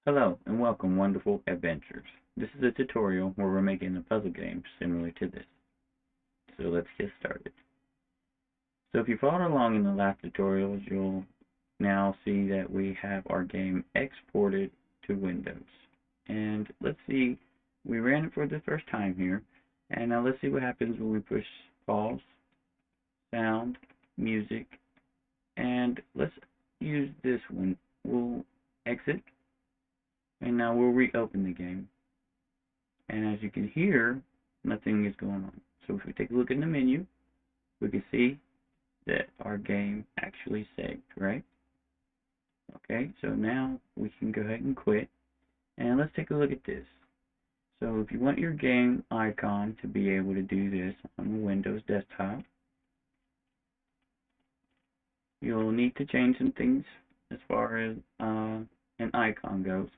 Hello and welcome, wonderful adventurers. This is a tutorial where we're making a puzzle game similar to this. So let's get started. So if you followed along in the last tutorials, you'll now see that we have our game exported to Windows. And let's see, we ran it for the first time here. And now let's see what happens when we push pause, sound, music, and let's use this one. We'll exit, and now we'll reopen the game. And as you can hear, nothing is going on. So if we take a look in the menu, we can see that our game actually saved, right? Okay, so now we can go ahead and quit. And let's take a look at this. So if you want your game icon to be able to do this on the Windows desktop, you'll need to change some things as far as an icon goes.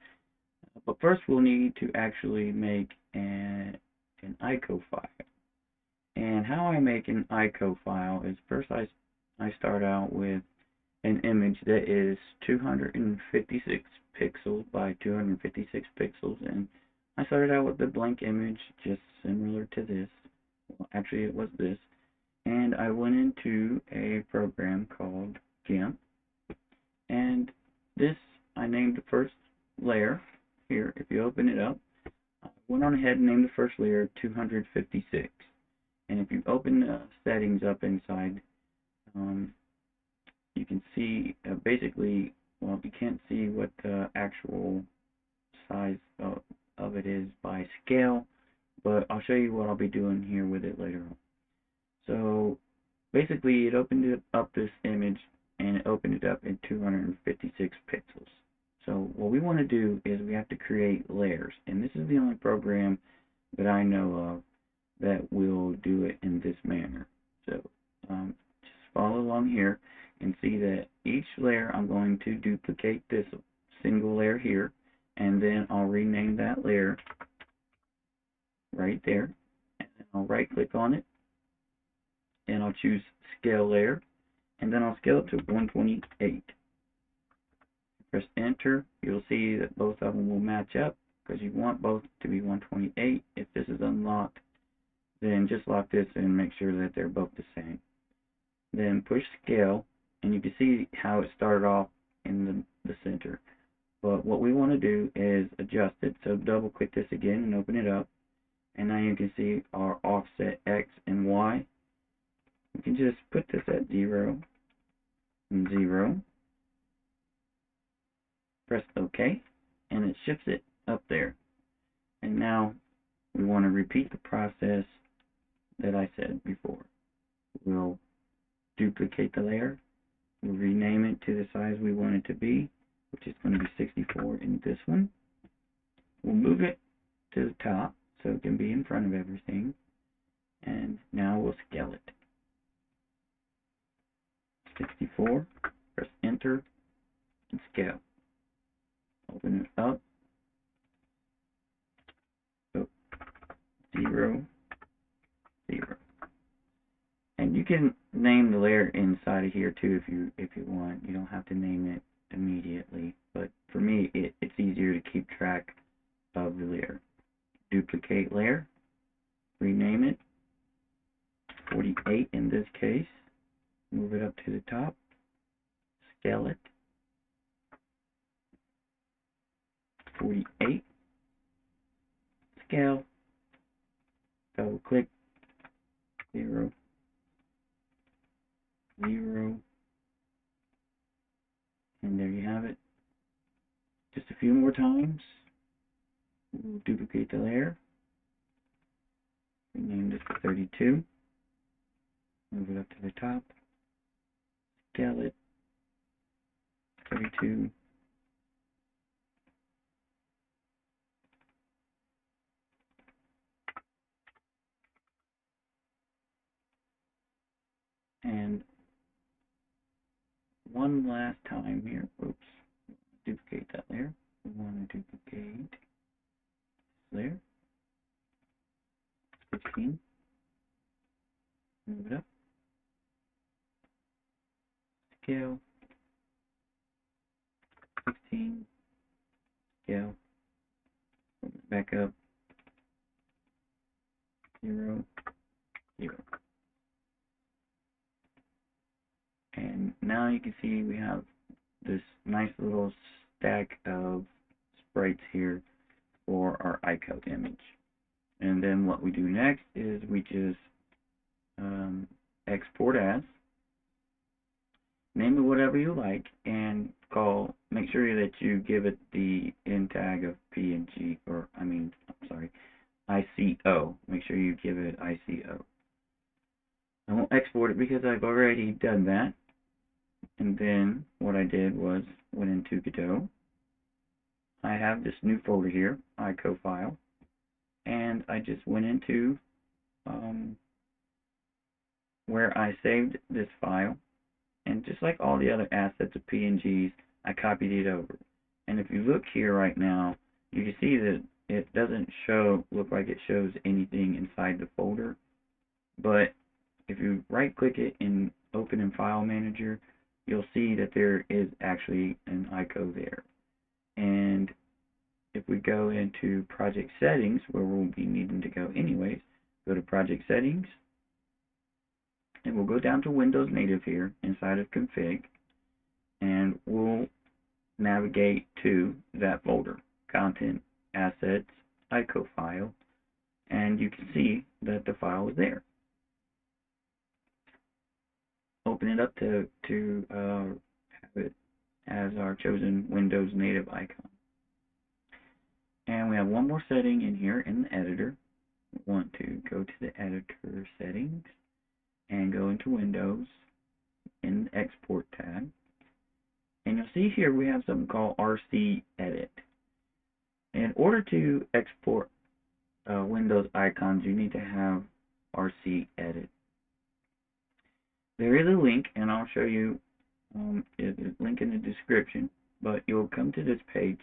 But first we'll need to actually make an ICO file. And how I make an ICO file is first I start out with an image that is 256 pixels by 256 pixels, and I started out with a blank image just similar to this. Well, actually it was this, and I went into a program called GIMP, and this I named the first layer here. If you open it up, I went on ahead and named the first layer 256. And if you open the settings up inside, um, you can see basically, well, you can't see what the actual size of it is by scale, but I'll show you what I'll be doing here with it later on. So basically, it opened it up this image and it opened it up in 256 pixels. So what we want to do is we have to create layers, and this is the only program that I know of that will do it in this manner. So just follow along here and see that each layer I'm going to duplicate this single layer here, and then I'll rename that layer right there, and then I'll right click on it and I'll choose scale layer, and then I'll scale it to 128. Press enter. You'll see that both of them will match up because you want both to be 128. If this is unlocked, then just lock this and make sure that they're both the same. Then push scale, and you can see how it started off in the center. But what we want to do is adjust it. So double click this again and open it up. And now you can see our offset X and Y. We can just put this at 0 and 0. Press OK, and it shifts it up there. And now we want to repeat the process that I said before. We'll duplicate the layer. We'll rename it to the size we want it to be, which is going to be 64 in this one. We'll move it to the top so it can be in front of everything. And now we'll scale it. 64, press enter, and scale. Open it up. So 0, 0. And you can name the layer inside of here too if you want. You don't have to name it immediately, but for me it's easier to keep track of the layer. Duplicate layer, rename it 48 in this case, move it up to the top, scale it 48, scale, double click 0, 0, and there you have it. Just a few more times. We'll duplicate the layer, rename this to 32, move it up to the top, scale it 32, and one last time here. Oops, duplicate that layer. We want to duplicate this layer, 16, move it up, scale 16, scale little stack of sprites here for our ICO image. And then what we do next is we just export as, name it whatever you like, and make sure that you give it the end tag of PNG, or I'm sorry, ICO. Make sure you give it ICO. I won't export it because I've already done that. And then what I did was went into Godot. I have this new folder here, ICO file, and I just went into where I saved this file, and just like all the other assets of PNGs, I copied it over. And if you look here right now, you can see that it doesn't look like it shows anything inside the folder. But if you right click it and open in File Manager, you'll see that there is actually an ICO there. And if we go into Project Settings, where we'll be needing to go anyways, go to Project Settings, and we'll go down to Windows Native here inside of Config, and we'll navigate to that folder, Content, Assets, ICO file, and you can see that the file is there. Open it up to have it as our chosen Windows Native icon. And we have one more setting in here in the editor. We want to go to the editor settings and go into Windows in the Export tab. And you'll see here we have something called RC Edit. In order to export Windows icons, you need to have RC Edit. There is a link, and I'll show you a link in the description, but you'll come to this page,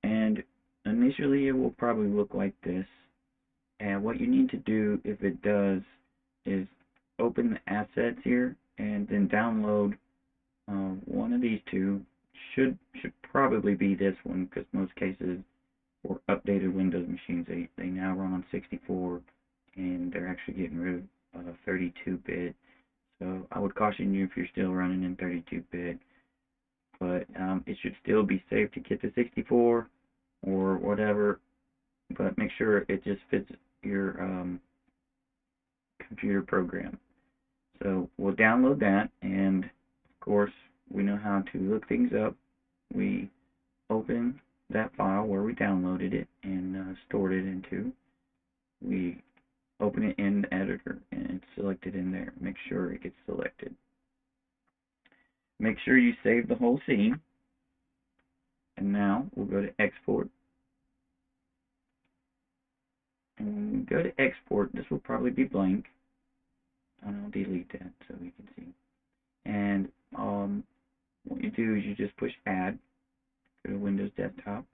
and initially it will probably look like this. And what you need to do, if it does, is open the assets here and then download one of these two. Should probably be this one, because most cases for updated Windows machines, they now run on 64, and they're actually getting rid of 32-bit. So I would caution you if you're still running in 32-bit, but it should still be safe to get to 64 or whatever, but make sure it just fits your computer program. So we'll download that, and of course we know how to look things up. We open that file where we downloaded it and stored it into. We open it in the editor and select it in there. Make sure it gets selected. Make sure you save the whole scene. And now we'll go to Export. And when we go to Export, this will probably be blank. And I'll delete that so you can see. And what you do is you just push Add, go to Windows Desktop,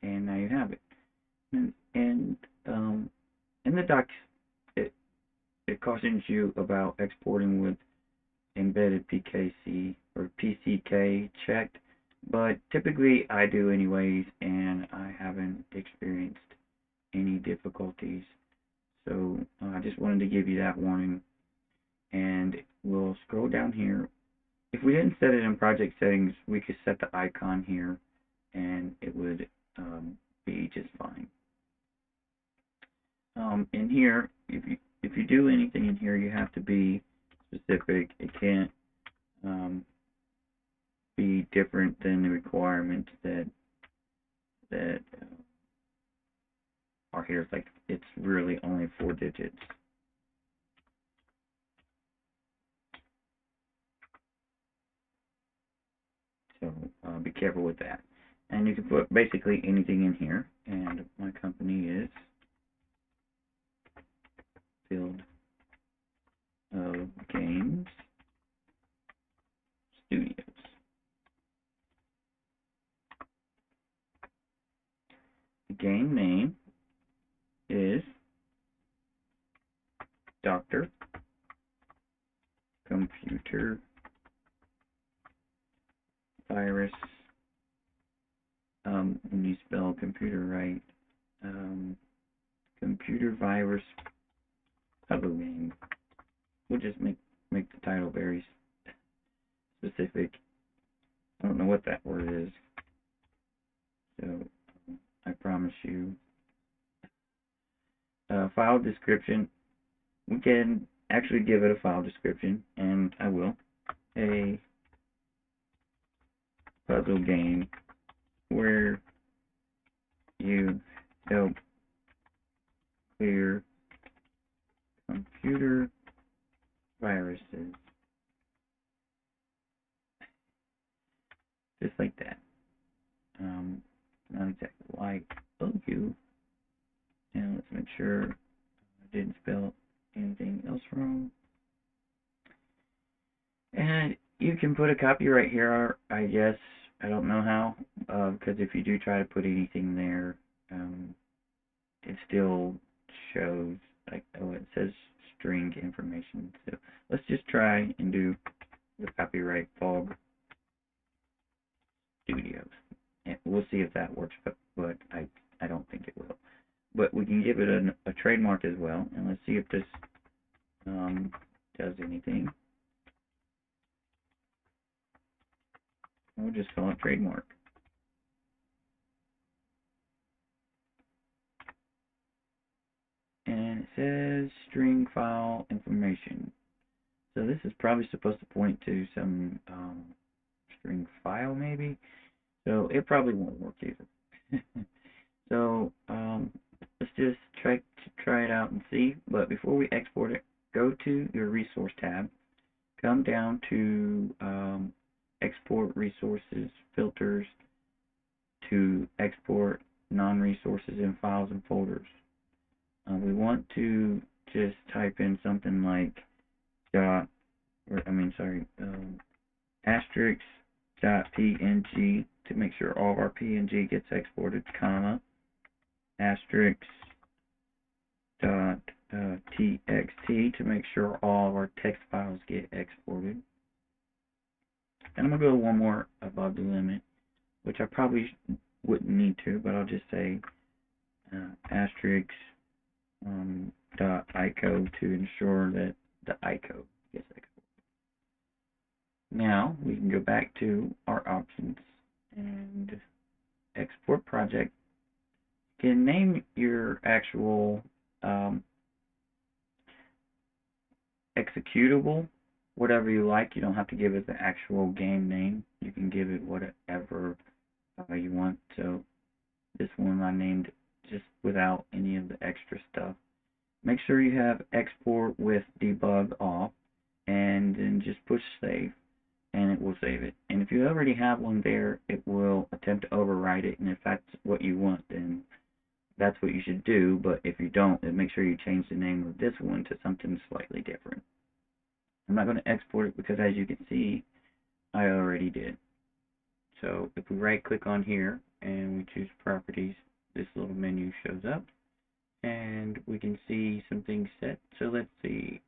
and now you have it. And in the docs, it cautions you about exporting with embedded PKC or PCK checked, but typically I do anyways, and I haven't experienced any difficulties. So I just wanted to give you that warning. And we'll scroll down here. If we didn't set it in project settings, we could set the icon here, and it would be just fine. In here, if you do anything in here, you have to be specific. It can't be different than the requirements that are here. It's like it's really only 4 digits. So be careful with that. And you can put basically anything in here. And my company is Field of Games Studios. The game name is Dr. Computer Virus. When you spell computer right, computer virus puzzle game. We'll just make the title very specific. I don't know what that word is. So I promise you. File description. We can actually give it a file description, and I will. A puzzle game where you help clear computer viruses. Just like that. Not exactly like you. Now let's make sure I didn't spell anything else wrong. And you can put a copyright here, I guess. I don't know how, because if you do try to put anything there, it still shows, like, oh, it says string information. So let's just try and do the copyright Fog Studios. And we'll see if that works, but I don't think it will. But we can give it a trademark as well, and let's see if this does anything. We'll just call it trademark. And it says string file information. So this is probably supposed to point to some string file maybe. So it probably won't work either. So let's just try it out and see. But before we export it, go to your resource tab, come down to export resources filters to export non-resources in files and folders. We want to just type in something like dot, or I mean, sorry, asterisk dot png to make sure all of our png gets exported, comma, asterisk dot txt to make sure all of our text files get exported. And I'm gonna go one more above the limit, which I probably wouldn't need to, but I'll just say asterisk dot ICO to ensure that the ICO gets exported. Now we can go back to our options and export project. You can name your actual executable whatever you like. You don't have to give it the actual game name. You can give it whatever you want. So this one I named just without any of the extra stuff. Make sure you have export with debug off, and then just push save, and it will save it. And if you already have one there, it will attempt to overwrite it, and if that's what you want, then that's what you should do. But if you don't, then make sure you change the name of this one to something slightly different. I'm not going to export it because, as you can see, I already did. So if we right click on here and we choose properties, this little menu shows up, and we can see some things set. So let's see.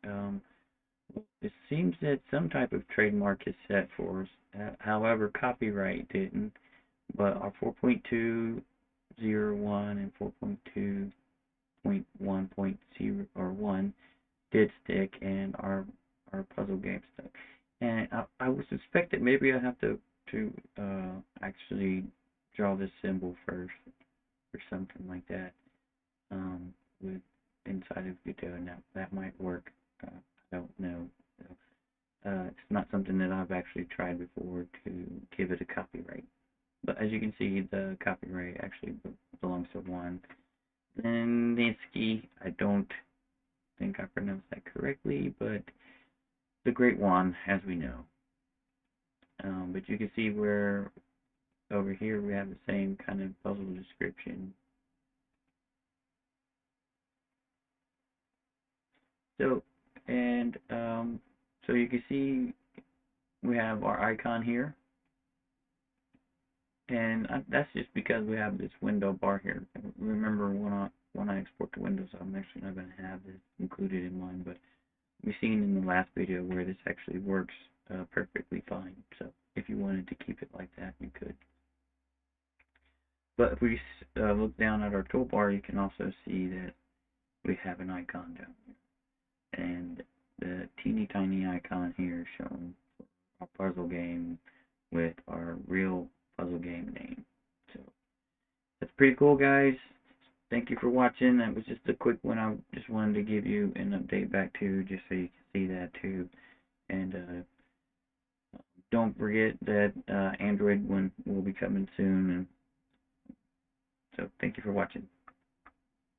It seems that some type of trademark is set for us. However, copyright didn't. But our 4.201 and 4.2.1.0 or 1 did stick, and our puzzle game stuck. And I would suspect that maybe I have to actually draw this symbol first or something like that with inside of Godot, and that might work. I don't know. So, it's not something that I've actually tried before to give it a copyright. But as you can see, the copyright actually belongs to one. Leninsky, I don't think I pronounced that correctly, but the Great One, as we know. But you can see where over here we have the same kind of puzzle description. So, and so you can see we have our icon here, and that's just because we have this window bar here. Remember, when I export to Windows, I'm actually not going to have this included in mine, but we've seen in the last video where this actually works perfectly fine. So if you wanted to keep it like that, you could. But if we look down at our toolbar, you can also see that we have an icon down here. And the teeny tiny icon here showing our puzzle game with our real puzzle game name. So that's pretty cool, guys. Thank you for watching. That was just a quick one. I just wanted to give you an update back to, just so you can see that too. And don't forget that Android one will be coming soon. And so thank you for watching.